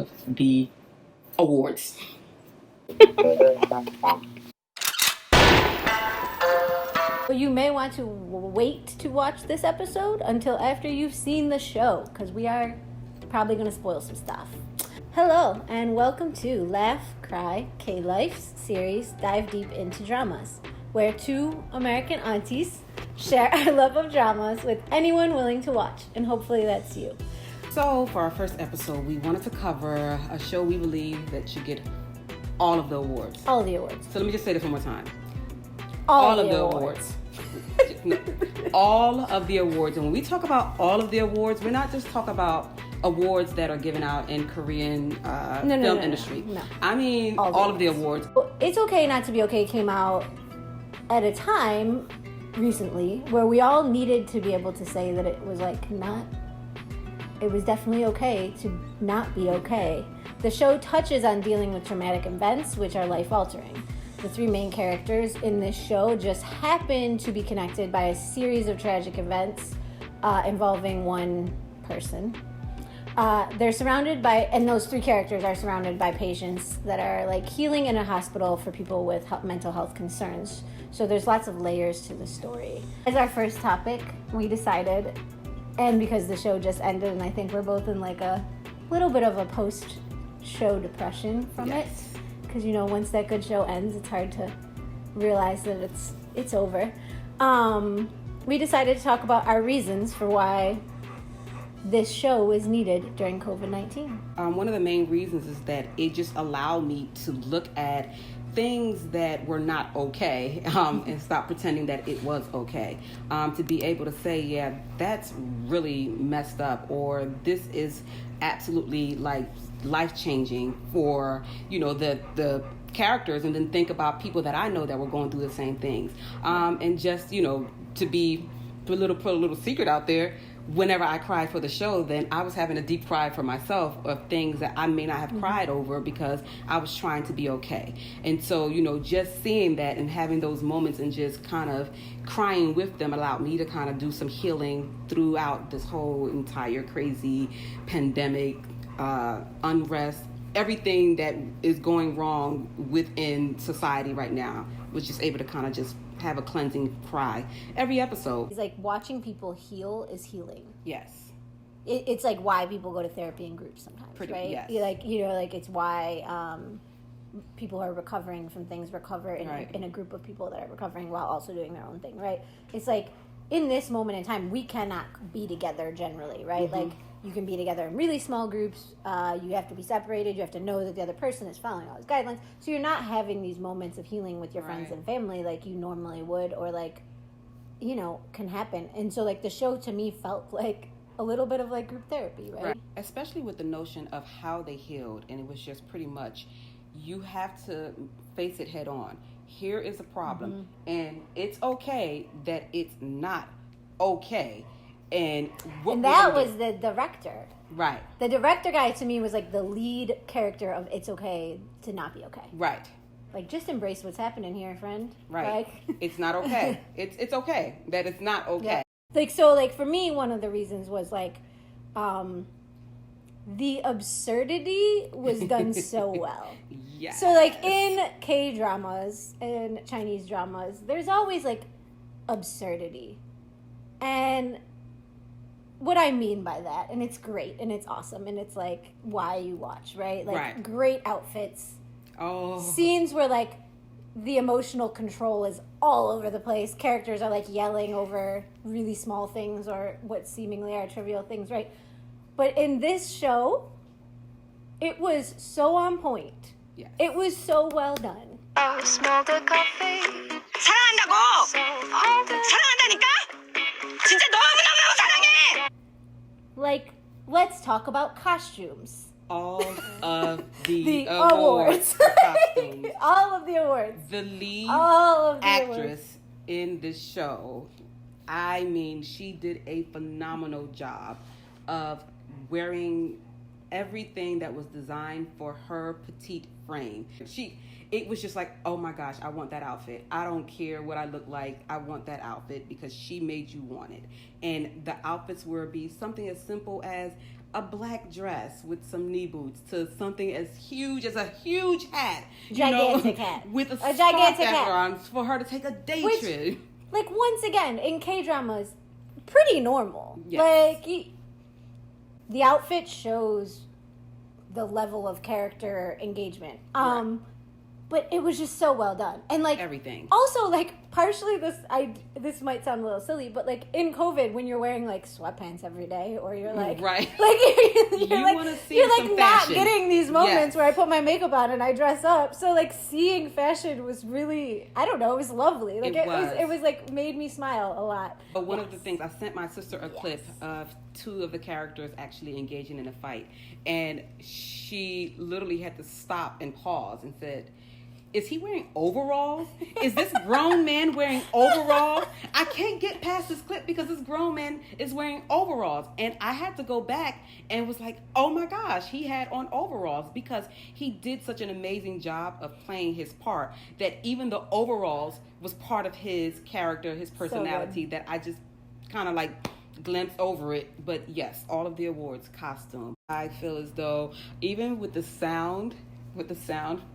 of the awards. You may want to wait to watch this episode until after you've seen the show, because we are probably going to spoil some stuff. Hello, and welcome to Laugh, Cry, K-Life's series Dive Deep into Dramas, where two American aunties share our love of dramas with anyone willing to watch, and hopefully that's you. So for our first episode, we wanted to cover a show we believe that should get all of the awards. All of the awards. So let me just say this one more time. All of the awards. No, all of the awards. And when we talk about all of the awards, we're not just talking about awards that are given out in Korean film industry. No. I mean all of the awards. It's Okay Not to Be Okay came out at a time recently where we all needed to be able to say that it was it was definitely okay to not be okay. The show touches on dealing with traumatic events which are life-altering. The three main characters in this show just happen to be connected by a series of tragic events involving one person. They're surrounded by, and those three characters are surrounded by patients that are healing in a hospital for people with mental health concerns. So there's lots of layers to the story. As our first topic, we decided, and because the show just ended, and I think we're both in a little bit of a post-show depression from it. Because once that good show ends, it's hard to realize that it's over. We decided to talk about our reasons for why this show was needed during COVID-19. One of the main reasons is that it just allowed me to look at things that were not okay and stop pretending that it was okay. To be able to say, yeah, that's really messed up, or this is absolutely life-changing for the characters, and then think about people that I know that were going through the same things, and just to put a little secret out there. Whenever I cried for the show, then I was having a deep cry for myself of things that I may not have cried over because I was trying to be okay. And so, just seeing that and having those moments and just kind of crying with them allowed me to kind of do some healing throughout this whole entire crazy pandemic, unrest, everything that is going wrong within society right now. Was just able to kind of just have a cleansing cry every episode. It's watching people heal is healing. Yes. It's why people go to therapy in groups sometimes, right? Yes. It's why people who are recovering from things recover in a group of people that are recovering while also doing their own thing, right? It's in this moment in time, we cannot be together generally, right? Mm-hmm. You can be together in really small groups. You have to be separated. You have to know that the other person is following all these guidelines. So you're not having these moments of healing with your friends and family like you normally would, or can happen. And so the show to me felt like a little bit of group therapy, right? Especially with the notion of how they healed, and it was just pretty much you have to face it head on. Here is a problem, and it's okay that it's not okay. And that was the director. Right. The director guy to me was the lead character of It's Okay to Not Be Okay. Right. Just embrace what's happening here, friend. Right. It's not okay. It's okay that it's not okay. Yeah. For me, one of the reasons was the absurdity was done so well. Yes. So in K-dramas and Chinese dramas, there's always absurdity. And what I mean by that, and it's great and it's awesome and it's why you watch, right? Great outfits. Oh. Scenes where the emotional control is all over the place. Characters are yelling over really small things or what seemingly are trivial things, right? But in this show, it was so on point. Yes. It was so well done. Smell the coffee. 사랑한다고! 사랑한다니까? 진짜 너무너무 사랑해! Let's talk about costumes. All of the awards. Costumes. All of the awards. The lead actress awards in this show, I mean, she did a phenomenal job of wearing everything that was designed for her petite frame. It was just oh my gosh, I want that outfit. I don't care what I look like. I want that outfit because she made you want it. And the outfits would be something as simple as a black dress with some knee boots to something as huge as a huge hat, gigantic hat with a gigantic hat on for her to take a day trip. Like, once again, in K-dramas, pretty normal. Yes. Like, the outfit shows the level of character engagement. Right. But it was just so well done. And, like, everything. Also, like, partially this might sound a little silly, but, like, in COVID, when you're wearing, like, sweatpants every day, or you're like, right. Like, you're like not fashion. getting these moments Yes. where I put my makeup on and I dress up. So, like, seeing fashion was really, I don't know, it was lovely. Like, it was like, made me smile a lot. But one of the things, I sent my sister a clip of 2 of the characters actually engaging in a fight, and she literally had to stop and pause and said, is he wearing overalls? Is this grown man wearing overalls? I can't get past this clip because this grown man is wearing overalls. And I had to go back and was like, oh my gosh, he had on overalls, because he did such an amazing job of playing his part that even the overalls was part of his character, his personality, that I just kind of like glimpsed over it. But yes, all of the awards, costume. I feel as though even with the sound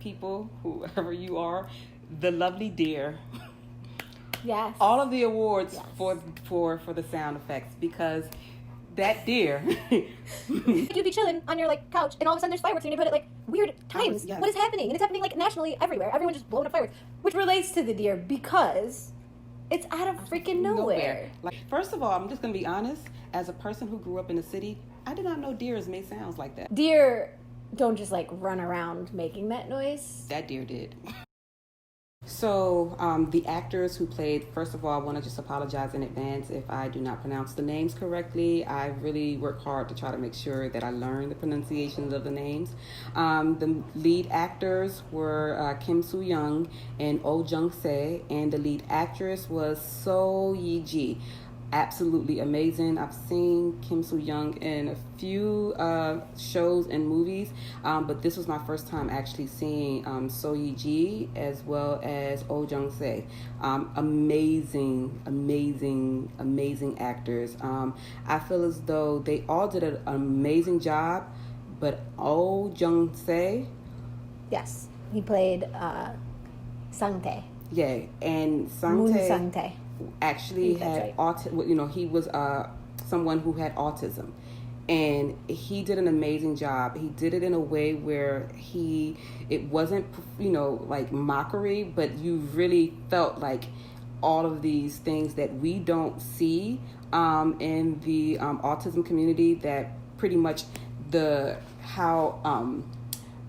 people, whoever you are, the lovely deer. Yes. All of the awards for the sound effects, because that deer. You'd be chilling on your, like, couch, and all of a sudden there's fireworks in your neighborhood at, like, weird times. Yes. What is happening? And it's happening, like, nationally everywhere. Everyone's just blowing up fireworks, which relates to the deer because it's out of freaking nowhere. Like, first of all, I'm just gonna be honest. As a person who grew up in the city, I did not know deers made sounds like that. Deer don't just, like, run around making that noise. That deer did. So the actors who played, first of all, I want to just apologize in advance if I do not pronounce the names correctly. I really work hard to try to make sure that I learn the pronunciations of the names. The lead actors were Kim Soo-young and Oh Jung-se, and the lead actress was So Yi-ji. Absolutely amazing. I've seen Kim Soo-young in a few shows and movies, but this was my first time actually seeing So Yi-ji as well as Oh Jung-se. Amazing actors. I feel as though they all did an amazing job, but Oh Jung-se, Yes, he played Sang-tae. yeah, and Moon Sang-tae Sang-tae. actually That's had right. autism. He was someone who had autism, and he did an amazing job. He did it in a way where it wasn't like mockery, but you really felt like all of these things that we don't see in the autism community, that pretty much how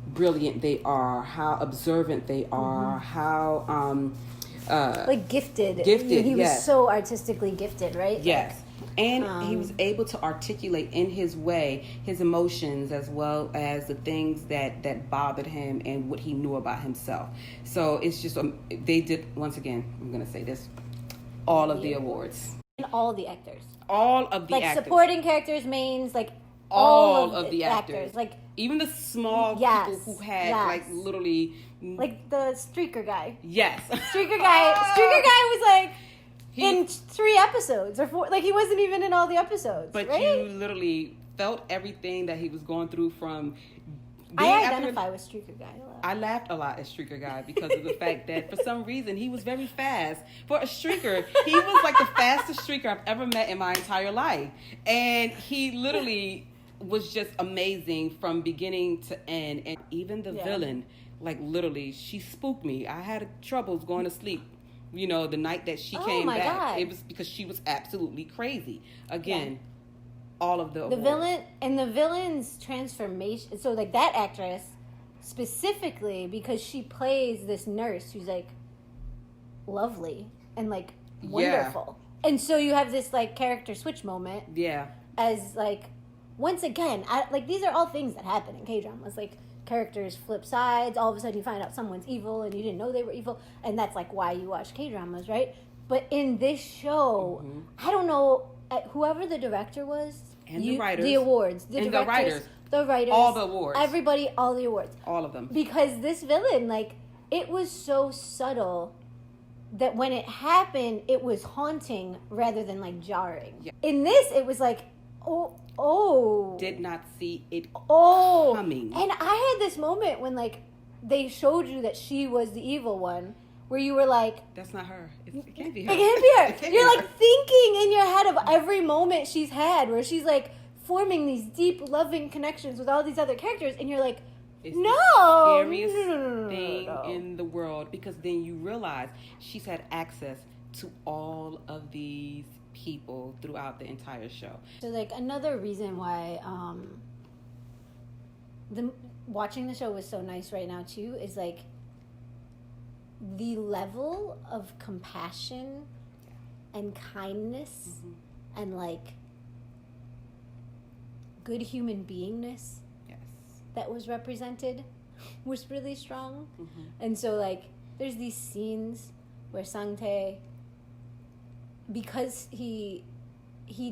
brilliant they are, how observant they are, how like gifted. He was yes. so artistically gifted, right? Yes. And he was able to articulate in his way his emotions as well as the things that bothered him and what he knew about himself. So it's just, they did, once again, I'm going to say this, all of the awards. And all the actors. All of the actors. Like, supporting characters, mains, like, all of the actors. Like, even the small yes, people who had, yes. like, literally... Like the streaker guy. Yes. Streaker guy was like in 3 episodes or 4. Like, he wasn't even in all the episodes. But right? you literally felt everything that he was going through from... I identify with streaker guy a lot. I laughed a lot at streaker guy because of the fact that for some reason he was very fast. For a streaker, he was like the fastest streaker I've ever met in my entire life. And he literally was just amazing from beginning to end. And even the villain... Like, literally, she spooked me. I had troubles going to sleep, the night that she came back. God. It was because she was absolutely crazy. Again, all of the villain's transformation. So, like, that actress, specifically, because she plays this nurse who's, like, lovely and, like, wonderful. Yeah. And so you have this, like, character switch moment. Yeah. As, like, once again, these are all things that happen in K-dramas. Like, characters flip sides, all of a sudden you find out someone's evil and you didn't know they were evil, and that's like why you watch K-dramas, right? But in this show, I don't know, whoever the director was, and the writers, the awards, the writers, all the awards, everybody, all the awards, all of them, because this villain, like, it was so subtle that when it happened, it was haunting rather than, like, jarring. In this, it was like, did not see it coming. And I had this moment when, like, they showed you that she was the evil one, where you were like, that's not her. It can't be her. It can't be her. It can't You're be like her. thinking in your head of every moment she's had, where she's like forming these deep, loving connections with all these other characters, and you're like, It's no, the scariest no. thing in the world, because then you realize she's had access to all of these people throughout the entire show. So, like, another reason why watching the show was so nice right now too is, like, the level of compassion and kindness and, like, good human beingness that was represented was really strong. And so, like, there's these scenes where Sang-tae, because he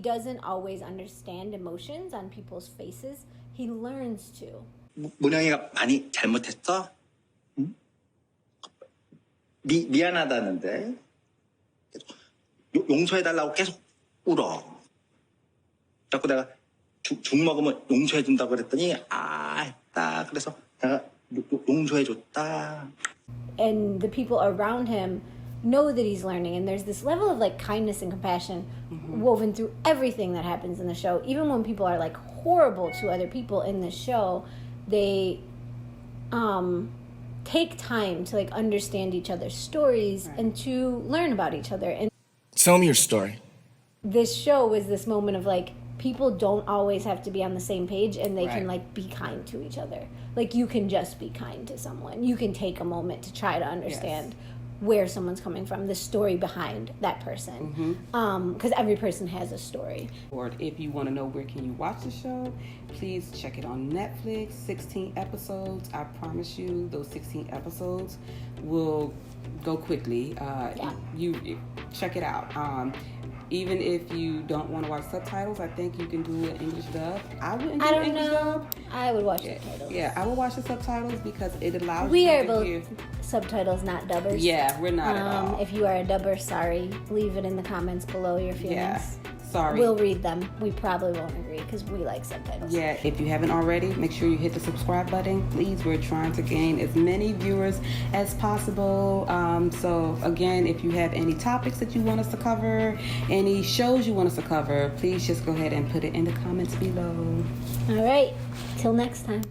doesn't always understand emotions on people's faces, he learns to. 문영이가 많이 잘못했어? 응? 미안하다는데 용서해달라고 계속 울어. 자꾸 내가 죽 먹으면 용서해준다고 그랬더니 알았다. 그래서 내가 용서해줬다. And the people around him know that he's learning, and there's this level of, like, kindness and compassion woven through everything that happens in the show. Even when people are, like, horrible to other people in the show, they take time to, like, understand each other's stories and to learn about each other. And tell me your story. This show was this moment of, like, people don't always have to be on the same page, and they can, like, be kind to each other. Like, you can just be kind to someone. You can take a moment to try to understand where someone's coming from, the story behind that person, because every person has a story. Or if you want to know where can you watch the show, please check it on Netflix. 16 episodes. I promise you those 16 episodes will go quickly. You check it out. Even if you don't want to watch subtitles, I think you can do an English dub. I wouldn't do English dub. I would watch subtitles. Yeah, I would watch the subtitles because it allows we you are to both hear. Subtitles, not dubbers. Yeah, we're not at all. If you are a dubber, sorry. Leave it in the comments below your feelings. Yeah, sorry. We'll read them. We probably won't agree because we like subtitles. Yeah, if you haven't already, make sure you hit the subscribe button. Please, we're trying to gain as many viewers as possible. So again, if you have any topics that you want us to cover, any shows you want us to cover, please just go ahead and put it in the comments below. All right. Till next time.